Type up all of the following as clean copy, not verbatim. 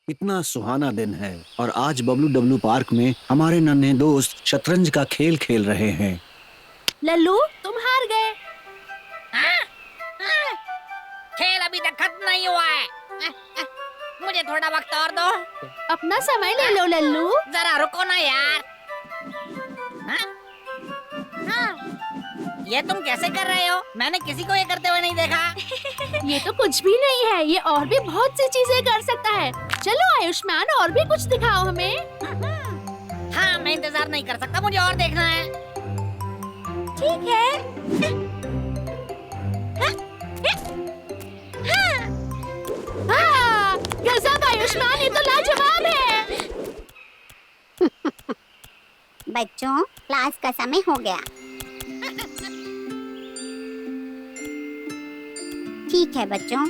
इतना सुहाना दिन है और आज बबलू डब्लू पार्क में हमारे नन्हे दोस्त शतरंज का खेल खेल रहे हैं। लल्लू, तुम हार गए। हाँ? हाँ? खेल अभी तक खत्म नहीं हुआ है। मुझे थोड़ा वक्त और दो। अपना समय ले लो लल्लू। जरा रुको ना यार। हाँ? हाँ? ये तुम कैसे कर रहे हो? मैंने किसी को ये करते हुए नहीं देखा। ये तो कुछ भी नहीं है, ये और भी बहुत सी चीजें कर सकता है। चलो आयुष्मान, और भी कुछ दिखाओ हमें। हाँ, मैं इंतजार नहीं कर सकता, मुझे और देखना है। ठीक है। हाँ, गजब आयुष्मान, ये तो लाजवाब है। बच्चों, क्लास का समय हो गया। ठीक है बच्चों,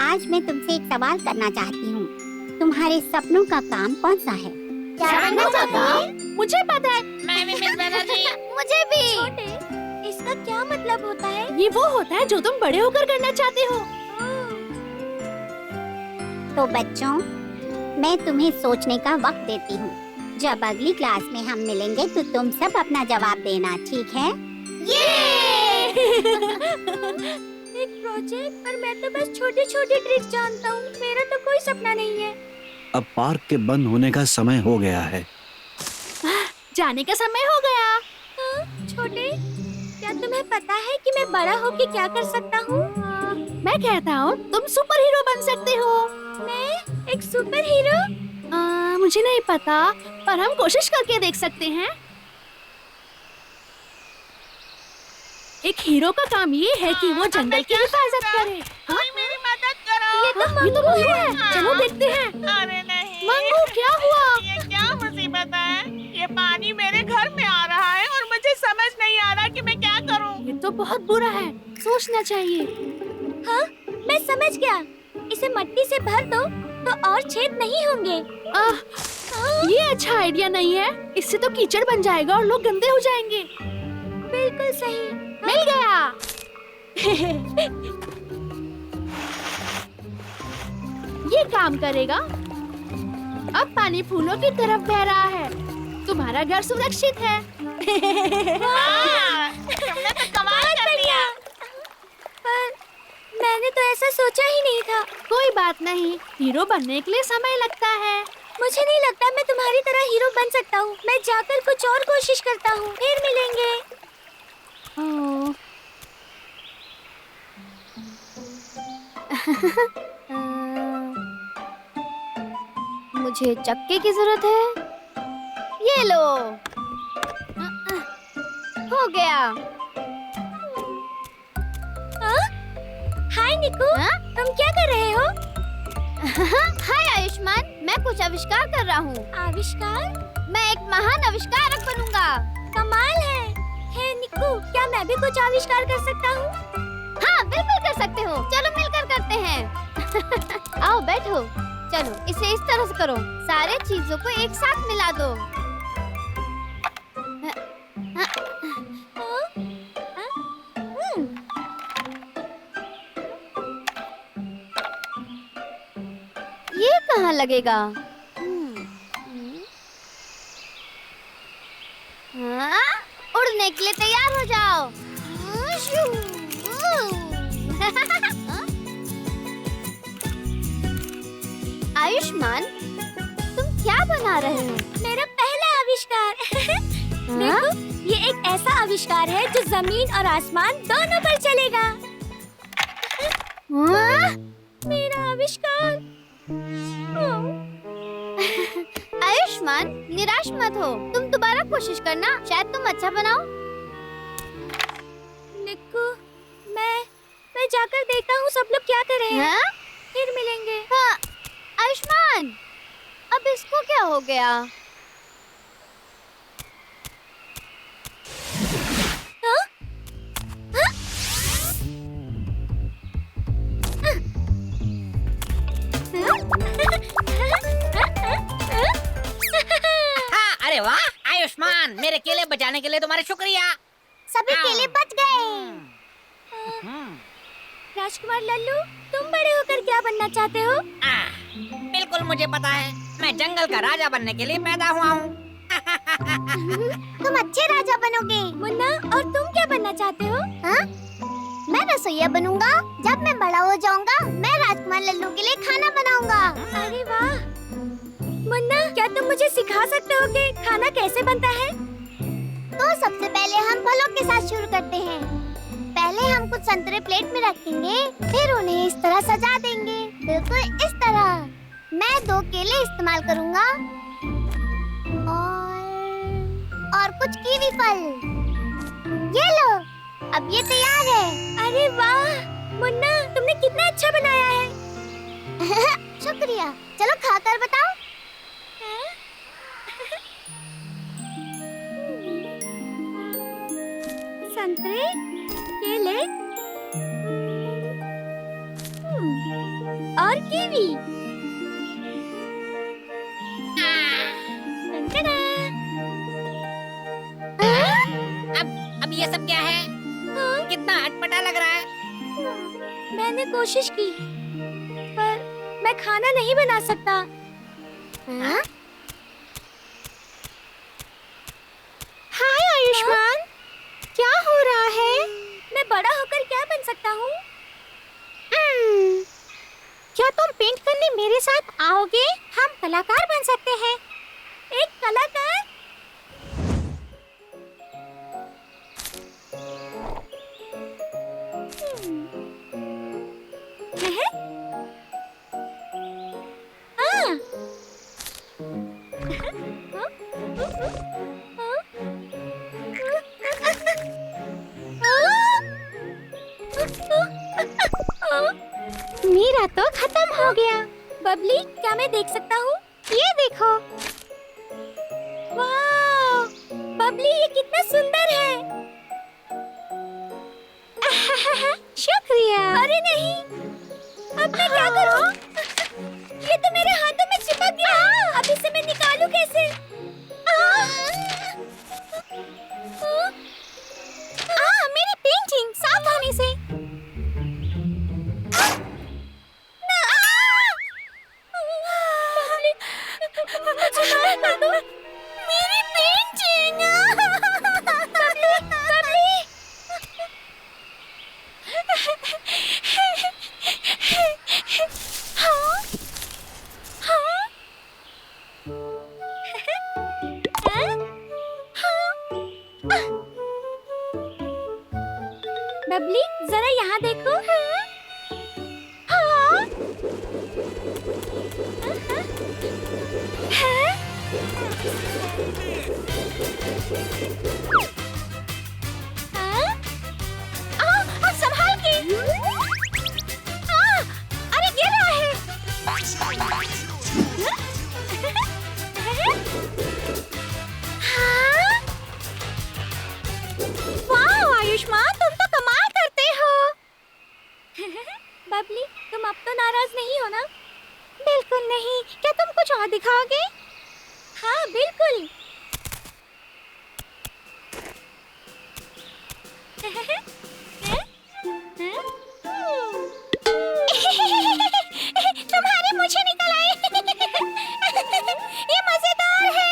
आज मैं तुमसे एक सवाल करना चाहती हूँ। तुम्हारे सपनों का काम कौन सा है? क्या बनना चाहता है? मुझे पता है। मैं भी मिस बनर्जी। मुझे भी। छोटे, इसका क्या मतलब होता है? ये वो होता है जो तुम बड़े होकर करना चाहते हो। तो बच्चों, मैं तुम्हें सोचने का वक्त देती हूँ। जब अगली क्लास में हम मिलेंगे तो तुम सब अपना जवाब देना, ठीक है? एक प्रोजेक्ट, पर मैं तो बस छोटी-छोटी ट्रिक्स जानता हूँ। मेरा तो कोई सपना नहीं है। अब पार्क के बंद होने का समय हो गया है। जाने का समय हो गया। छोटे, क्या तुम्हें पता है कि मैं बड़ा होके क्या कर सकता हूँ? मैं कहता हूँ तुम सुपर हीरो बन सकते हो। मैं एक सुपर हीरो? मुझे नहीं पता, पर हम कोशिश करके देख सकते हैं। एक हीरो का काम ये है कि वो जंगल की हिफाजत करे। हाँ? मेरी मदद करो। ये तो मंगू है। चलो देखते हैं। अरे नहीं। मंगू, क्या हुआ? ये क्या मुसीबत है? ये पानी मेरे घर में आ रहा है और मुझे समझ नहीं आ रहा कि मैं क्या करूं। ये तो बहुत बुरा है, सोचना चाहिए। हाँ, मैं समझ गया। इसे मिट्टी से भर दो तो और छेद नहीं होंगे। ये अच्छा आइडिया नहीं है। इससे तो कीचड़ बन जाएगा और लोग गंदे हो जाएंगे। बिल्कुल सही। मिल गया। ये काम करेगा। अब पानी फूलों की तरफ बह रहा है। तुम्हारा घर सुरक्षित है। तुमने तो कमाल कर दिया। पर मैंने तो ऐसा सोचा ही नहीं था। कोई बात नहीं, हीरो बनने के लिए समय लगता है। मुझे नहीं लगता मैं तुम्हारी तरह हीरो बन सकता हूँ। मैं जाकर कुछ और कोशिश करता हूँ, फिर मिलेंगे। मुझे चक्के की जरूरत है। ये लो। हो गया। हाय निकू, तुम क्या कर रहे हो? हाय आयुष्मान, मैं कुछ आविष्कार कर रहा हूँ। आविष्कार? मैं एक महान आविष्कारक बनूंगा। कमाल है। हे निकू, क्या मैं भी कुछ आविष्कार कर सकता हूँ? हाँ, बिल्कुल कर सकते हो। चलो मिलकर करते हैं। आओ बैठो। चलो इसे इस तरह से करो। सारे चीजों को एक साथ मिला दो। ये कहाँ लगेगा? हाँ? उड़ने के लिए तैयार हो जाओ। आयुष्मान, तुम क्या बना रहे हो? मेरा पहला आविष्कार। देखो, ये एक ऐसा आविष्कार है जो जमीन और आसमान दोनों पर चलेगा। मेरा आविष्कार। आयुष्मान, निराश मत हो। तुम दोबारा कोशिश करना, शायद तुम अच्छा बनाओ। निक्कू, मैं जाकर देखता हूँ सब लोग क्या कर रहे हैं। फिर मिलेंगे। हाँ, आयुष्मान, अब इसको क्या हो गया? हाँ? हाँ? हाँ, अरे वाह आयुष्मान, मेरे केले बचाने के लिए तुम्हारा शुक्रिया। सभी केले बच गए। राजकुमार लल्लू, तुम बड़े होकर क्या बनना चाहते हो? बिल्कुल मुझे पता है, मैं जंगल का राजा बनने के लिए पैदा हुआ हूँ। तुम अच्छे राजा बनोगे। मुन्ना, और तुम क्या बनना चाहते हो? हाँ? मैं रसोइया बनूंगा। जब मैं बड़ा हो जाऊंगा, मैं राजकुमार लल्लू के लिए खाना बनाऊंगा। अरे वाह! मुन्ना, क्या तुम मुझे सिखा सकते हो कि खाना कैसे बनता है? तो सबसे पहले हम फलों के साथ शुरू करते हैं। पहले हम कुछ संतरे प्लेट में रखेंगे, फिर उन्हें इस तरह सजा देंगे, बिल्कुल इस तरह। मैं 2 केले इस्तेमाल करूंगा और कुछ कीवी फल। ये लो, अब ये तैयार है। अरे वाह मुन्ना, तुमने कितना अच्छा बनाया है। शुक्रिया। चलो खाकर बताओ। संतरे, केले और कीवी। अब ये सब क्या है? कितना अटपटा लग रहा है। मैंने कोशिश की, पर मैं खाना नहीं बना सकता। हाय आयुष्मान, क्या हो रहा है? मैं बड़ा होकर क्या बन सकता हूँ? क्या तुम पेंट करने मेरे साथ आओगे? हम कलाकार बन सकते हैं। एक कलाकार? मेरा तो खत्म हो गया। बबली, क्या मैं देख सकता हूँ? ये देखो। वाह, बबली ये कितना सुंदर है। शुक्रिया। अरे नहीं, अब मैं क्या करूँ? ये तो मेरे हाथों में चिपक गया। अब इसे मैं निकालूं कैसे? मेरी पेंटिंग साफ होने से। मेरी पेंटिंग। बबली, जरा यहाँ देखो। संभाल के। अरे गिर रहा है। वाह आयुष्मान, तुम तो कमाल करते हो। बबली, तुम अब तो नाराज नहीं हो ना? बिल्कुल नहीं। क्या तुम कुछ और दिखाओगे? हाँ बिल्कुल। तुम्हारे मुझे निकल आए। ये मजेदार है।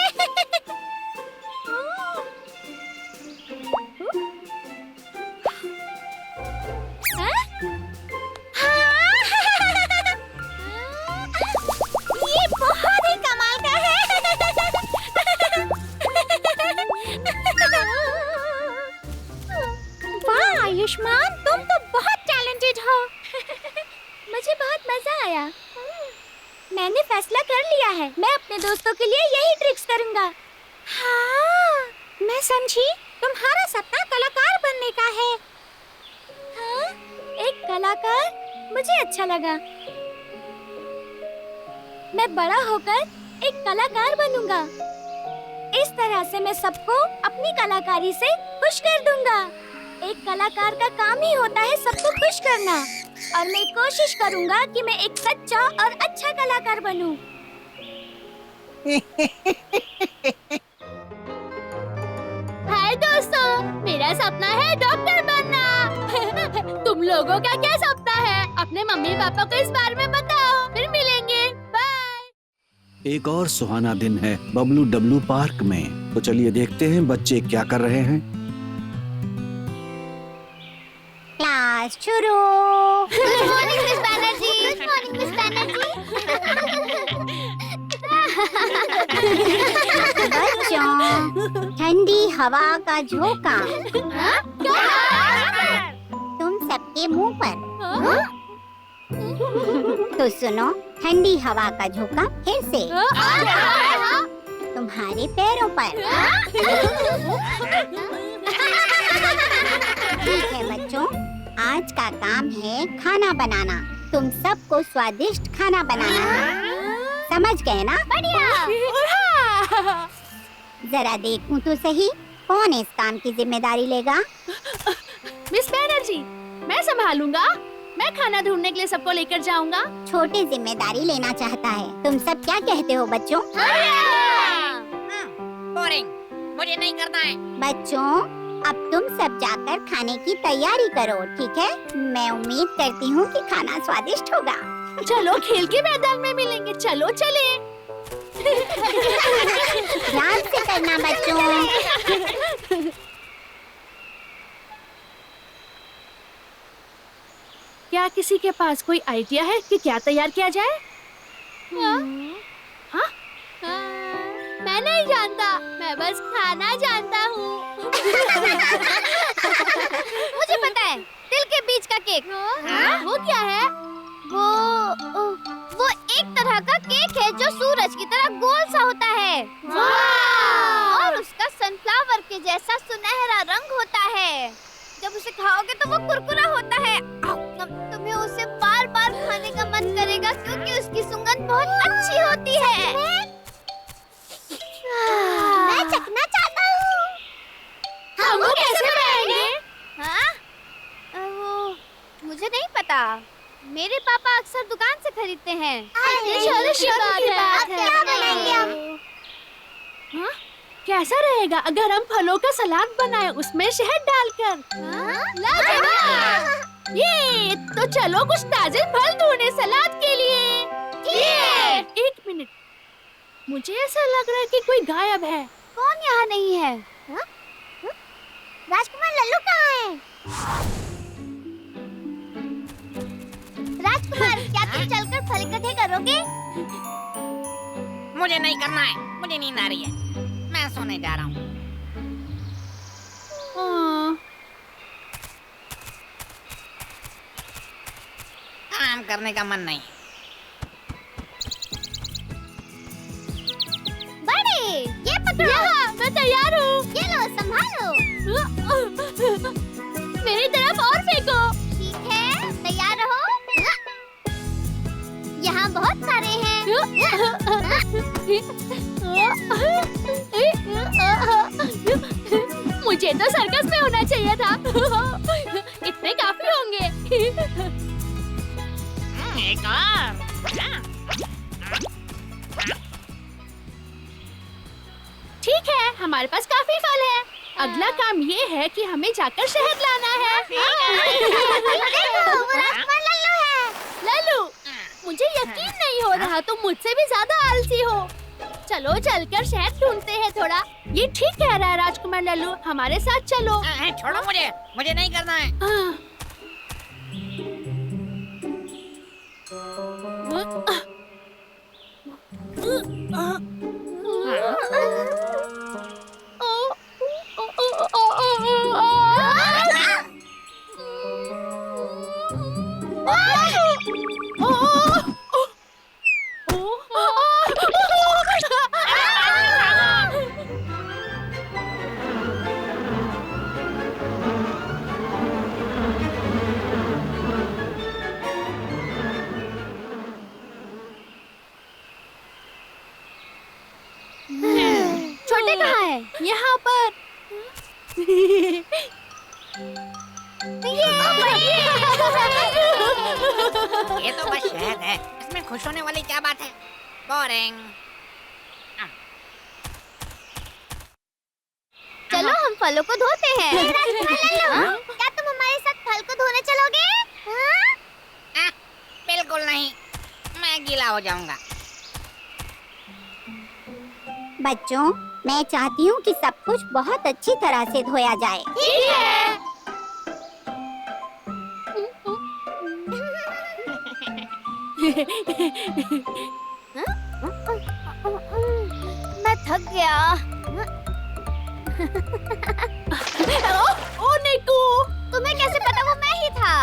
ये बहुत ही कमाल का है। वाह आयुष्मान, तुम तो बहुत टैलेंटेड हो। मुझे बहुत मजा आया। मैंने फैसला कर लिया है, मैं अपने दोस्तों के लिए यही ट्रिक्स करूंगा। हाँ, मैं समझी। तुम्हारा सपना कलाकार बनने का है। हाँ, एक कलाकार? मुझे अच्छा लगा। मैं बड़ा होकर एक कलाकार बनूंगा। इस तरह से मैं सबको अपनी कलाकारी से खुश कर दूंगा। एक कलाकार का काम ही होता है सबको खुश करना, और मैं कोशिश करूंगा कि मैं एक सच्चा और अच्छा कलाकार बनूं। हाय दोस्तों, मेरा सपना है डॉक्टर बनना। तुम लोगों का क्या सपना है? अपने मम्मी पापा को इस बारे में बताओ। फिर मिलेंगे। एक और सुहाना दिन है बबलू डब्लू पार्क में। तो चलिए देखते हैं बच्चे क्या कर रहे हैं। क्लास शुरू। Good morning miss Banerjee. Good morning miss Banerjee. बच्चों, ठंडी हवा का झोंका तुम सबके मुंह पर। तो सुनो, ठंडी हवा का झोंका फिर से तुम्हारे पैरों पर। ठीक है बच्चों, आज का काम है खाना बनाना। तुम सबको स्वादिष्ट खाना बनाना है, समझ गए ना? जरा देखूं तो सही, कौन इस काम की जिम्मेदारी लेगा? मिस बैनर्जी, मैं संभालूंगा। मैं खाना ढूंढने के लिए सबको लेकर जाऊंगा। छोटी जिम्मेदारी लेना चाहता है। तुम सब क्या कहते हो बच्चों? बोरिंग, मुझे नहीं करना है। बच्चों, अब तुम सब जाकर खाने की तैयारी करो, ठीक है? मैं उम्मीद करती हूँ कि खाना स्वादिष्ट होगा। चलो खेल के मैदान में मिलेंगे। चलो चले। ध्यान से करना बच्चों। क्या किसी के पास कोई आइडिया है कि क्या तैयार किया जाए? हाँ? मैं नहीं जानता, मैं बस खाना जानता हूँ। मुझे पता है, तिल के बीज का केक। वो क्या है? वो एक तरह का केक है जो सूरज की तरह गोल सा होता है। और उसका सनफ्लावर के जैसा सुनहरा रंग होता है। जब उसे खाओगे तो वो कुरकुरा होता है। तुम्हें उसे बार बार खाने का मन करेगा क्योंकि उसकी सुगंध बहुत अच्छी होती है। मैं चखना चाहता हूँ। हम वो कैसे बनाएंगे? हाँ? मुझे नहीं पता। मेरे पापा अक्सर दुकान से खरीदते हैं। चलो शुरू की बात है। क्या बनाएंगे हम? हाँ? कैसा रहेगा अगर हम फलों का सलाद बनाएं, उसमें शहद डालकर? ये तो चलो कुछ ताजे फल ढूंढे सलाद के लिए। एक मिनट, मुझे ऐसा लग रहा है कि कोई गायब है। कौन यहाँ नहीं है? राजकुमार लल्लू कहाँ है? राजकुमार, क्या तुम चलकर फल इकट्ठे करोगे? मुझे नहीं करना है, मुझे नींद आ रही है। मैं सोने जा रहा हूँ। काम करने का मन नहीं। बड़े, ये पकड़ो। मैं तैयार हूँ। ये लो, संभालो। मेरी तरफ और फेंको। ठीक है, तैयार रहो। यहाँ बहुत सारे हैं। मुझे तो सर्कस में होना चाहिए था। इतने काफी होंगे। एक और। ठीक है, हमारे पास काफी फल है। अगला काम ये है कि हमें जाकर शहद लाना है। देखो, वो राजकुमार लल्लू है। लल्लू, मुझे यकीन नहीं हो रहा तुम मुझसे भी ज्यादा आलसी हो। चलो चलकर शहद ढूंढते हैं थोड़ा। ये ठीक कह रहा है राजकुमार लल्लू, हमारे साथ चलो। छोड़ो मुझे नहीं करना है। छोटे कहाँ है? यहाँ पर। ये तो बस शहद है, इसमें खुश होने वाली क्या बात है? बोरिंग। चलो हम फलों को धोते हैं। क्या तुम हमारे साथ फल को धोने चलोगे? बिल्कुल नहीं, मैं गीला हो जाऊंगा। बच्चों, मैं चाहती हूँ कि सब कुछ बहुत अच्छी तरह से धोया जाए। ठीक है। मैं थक गया। ओ निकू, तुम्हें कैसे पता वो मैं ही था?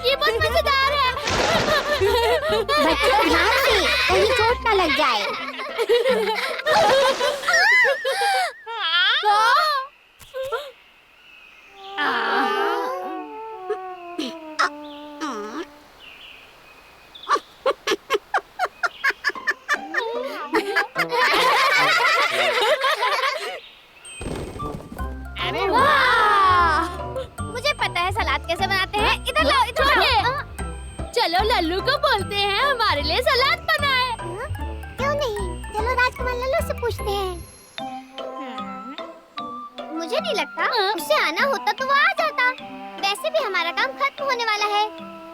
ये बहुत मजेदार है। बच्चों ध्यान से, कहीं चोट न लग जाए। अरे मुझे पता है सलाद कैसे बनाते हैं। इधर लाओ, इधर लाओ। चलो लल्लू को बोलते हैं हमारे लिए सलाद बनाए। क्यों नहीं? चलो राजकुमार लल्लू से पूछते हैं। मुझे नहीं लगता उससे आना होता तो वो आ जाता। वैसे भी हमारा काम खत्म होने वाला है।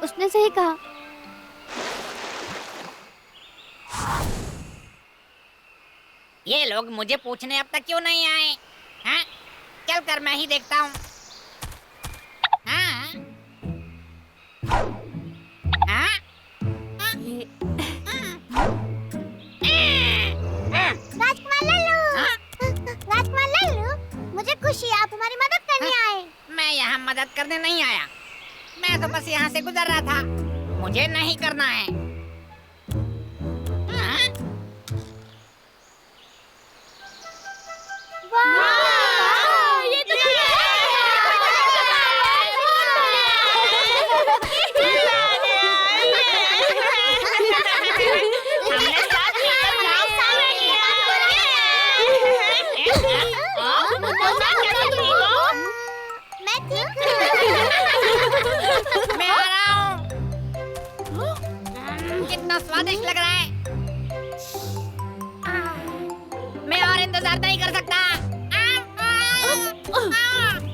उसने सही कहा। ये लोग मुझे पूछने अब तक क्यों नहीं आए? हाँ? चल कर मैं ही देखता हूँ। हाँ? हाँ? राजकुमार लल्लू, मुझे खुशी है आप हमारी मदद करने आए। मैं यहाँ मदद करने नहीं आया। मैं तो बस यहाँ से गुजर रहा था। मुझे नहीं करना है। हाँ? वाह! ये तो मैं ठीक मैं आ रहा हूँ। कितना स्वादिष्ट लग रहा है। मैं और इंतजार नहीं कर सकता।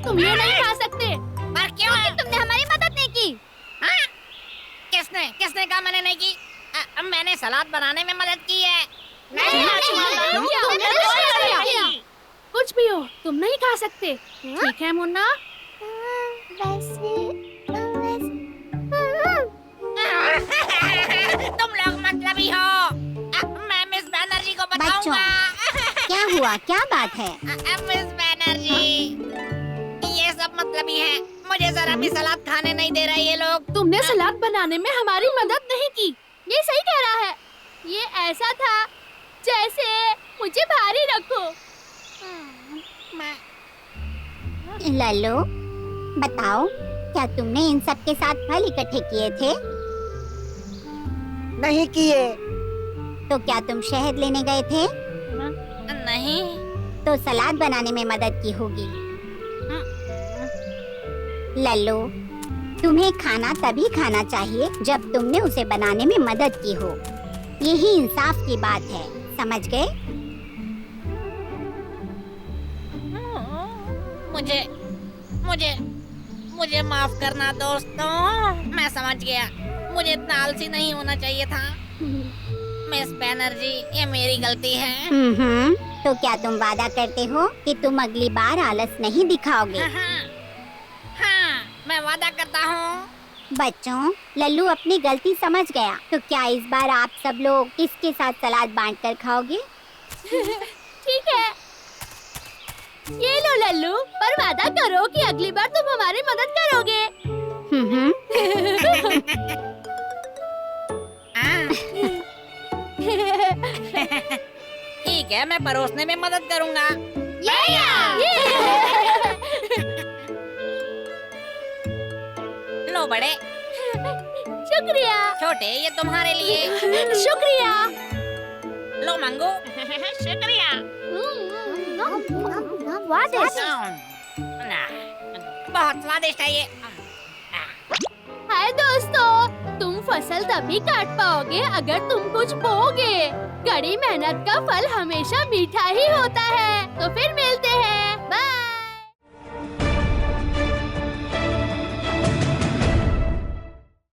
तुम ये नहीं खा सकते। पर क्यों? तुमने हमारी मदद नहीं की। हाँ? किसने किसने कहा मैंने नहीं की? मैंने सलाद बनाने में मदद की है। कुछ भी हो, तुम नहीं खा सकते। ठीक है मुन्ना? तुम लोग मतलबी हो। मैं मिस बनर्जी को बच्चों, बताऊंगा। क्या हुआ, क्या बात है? मिस बनर्जी, ये सब मतलबी है। मुझे जरा भी सलाद खाने नहीं दे रहे ये लोग। तुमने सलाद बनाने में हमारी मदद नहीं की। ये सही कह रहा है। ये ऐसा था जैसे मुझे भारी रखो। लल्लू, बताओ, क्या तुमने इन सब के साथ फल इकट्ठे किए थे? नहीं किए। तो क्या तुम शहद लेने गए थे? नहीं। तो सलाद बनाने में मदद की होगी। लल्लू, तुम्हें खाना तभी खाना चाहिए जब तुमने उसे बनाने में मदद की हो। यही इंसाफ की बात है, समझ गए? मुझे मुझे मुझे माफ करना दोस्तों। मैं समझ गया। मुझे इतना आलसी नहीं होना चाहिए था। मिस बनर्जी, ये मेरी गलती है। तो क्या तुम वादा करते हो कि तुम अगली बार आलस नहीं दिखाओगे? हाँ, मैं वादा करता हूँ। बच्चों, लल्लू अपनी गलती समझ गया। तो क्या इस बार आप सब लोग इसके साथ सलाद बांटकर खाओगे? ठीक है। ये लो लल्लू, पर वादा करो कि अगली बार तुम हमारी मदद करोगे। ठीक है, मैं परोसने में मदद करूँगा। लो बड़े। शुक्रिया। छोटे, ये तुम्हारे लिए। शुक्रिया। लो मंगू। शुक्रिया। बहुत स्वादिष्ट है ये। हाय दोस्तों, तुम फसल तभी काट पाओगे अगर तुम कुछ बोओगे। कड़ी मेहनत का फल हमेशा मीठा ही होता है। तो फिर मिलते हैं।